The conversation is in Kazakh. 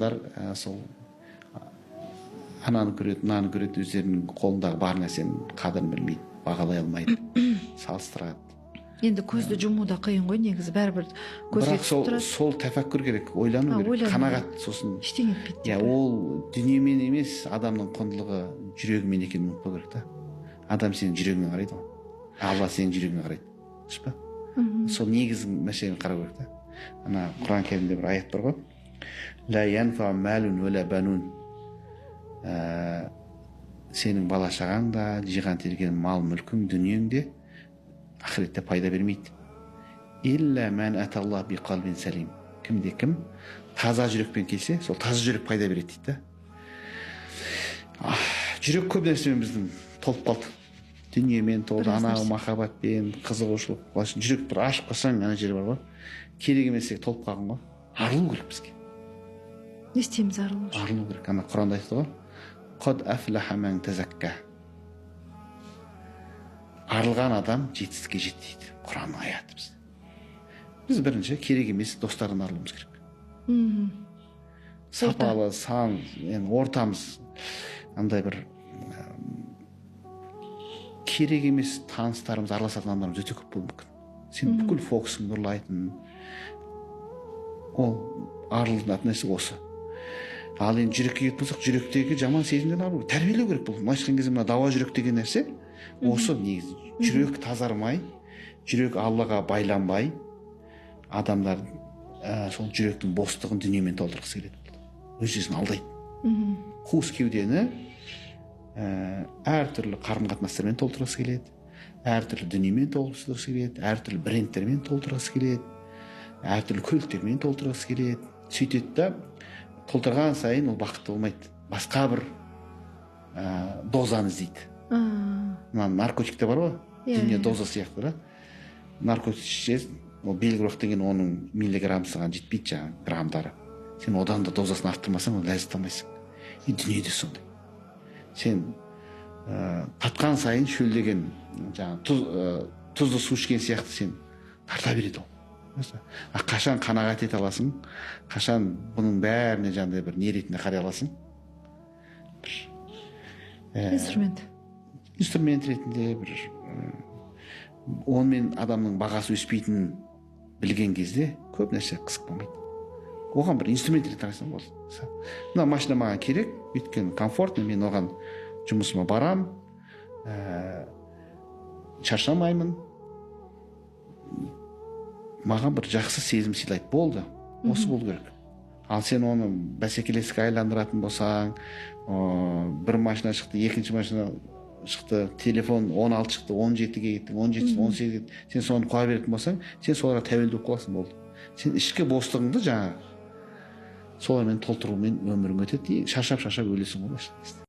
адамдар сол ананы көреді, мынаны көреді, өздерінің қолындағы бар нәрсенің қадірін білмейді, бағалай алмайды, салыстырады. Енді көзді жұму да қиын ғой негізі, бәрібір көзге түсіп тұрады. Сол тәфәккүр керек, ойлану керек, қанағат. Сосын ештеңе етпейді. ол дүниемен емес, адамның құндылығы жүрегімен екенін ұмытпау керек та. Адам сенің жүрегіңе қарайды ғой. Алла сенің жүрегіңе қарайды. Дұрыс па? Сол негізгі мәселені қарау керек та. Ана Құран кәрімде бір аят бар ғой. Ла янфа малун вала банун. Сенің бала шағаң да, жиған терген мал мүлкің, дүниең де ақыретте пайда бермейді. Илля мән аталлах би қалбин сәлим. Кімде кім таза жүрекпен келсе, сол таза жүрек пайда береді дейді. Жүрек көп нәрсемен біздің толып қалды. Дүниемен толды, анау махаббатпен, қызығушылық. Жүрек бір ашып қалсаң, ана жері бар ғой. Керек емеске толып қалған ғой. Арылу керек бізге. Не істейміз арылу? Арылу керек. Ана Құранда айтты ғой. Қад афлаха мән тазакка. Арылған адам жетістікке жетті дейді. Құранның аяты біз. Біз бірінші керек емес достардан арылуымыз керек. Сапалы, сан, ортамыз андай бір керек емес таныстарымыз, араласатын адамдарымыз өте көп болуы мүмкін. Сен бүкіл фокусыңды ұрлайтын, ол арылатын нәрсе осы. Ал енді жүрекке келетін болсақ, жүректегі жаман сезімден арылу, тәрбиелеу керек бұл. Былайша айтқан кезде мына дауа жүрек деген нәрсе осы негізі. Жүрек тазармай, жүрек Аллаға байланбай, адамдар сол жүректің бостығын дүниемен толтырғысы келеді. Өз-өзін алдайды. Қуыс кеудені әртүрлі қарым-қатынастармен толтырғысы келеді, әртүрлі дүниемен толтырғысы келеді, әртүрлі брендтермен толтырғысы келеді, әртүрлі көліктермен толтырғысы келеді. Сөйтеді да толтырған сайын ол бақытты болмайды. Басқа бір дозаны іздейді. Мына наркотикте бар ғой, дүние доза сияқты да. Наркотик ішесің, ол белгілі уақыттан кейін оның миллиграмм саған жетпейді, жаңағы граммдары. Сен одан да дозасын арттырмасаң, ол ләззат алмайсың. Дүниеде сондай. Сен татқан сайын шөлдеген, тұзды су ішкен сияқты сен тарта береді ол. Қашан қанағат ете аласың, қашан бұның бәріне жаңағыдай бір не ретінде қарай аласың? Инструмент ретінде бір онымен адамның бағасы өспейтінін білген кезде көп нәрсе қызық болмайды. Оған бір инструмент ретінде қарасаң болды. Мына машина маған керек, өйткені комфортный, мен оған жұмысыма барам, шаршамаймын. Маған бір жақсы сезім сыйлайды, болды. Осы болу керек. Ал сен оны бәсекелестікке айландыратын болсаң, бір машина шықты, екінші машина шықты, телефон 16 шықты, 17-ге кетті, 17, 18-ге кетті. Сен соны қоя беретін болсаң, сен соларға тәуелді болып қаласың, болды. Сен ішкі бостығыңды жаңағы солармен толтырумен өмірің өтеді, шаршап өлесің ғой.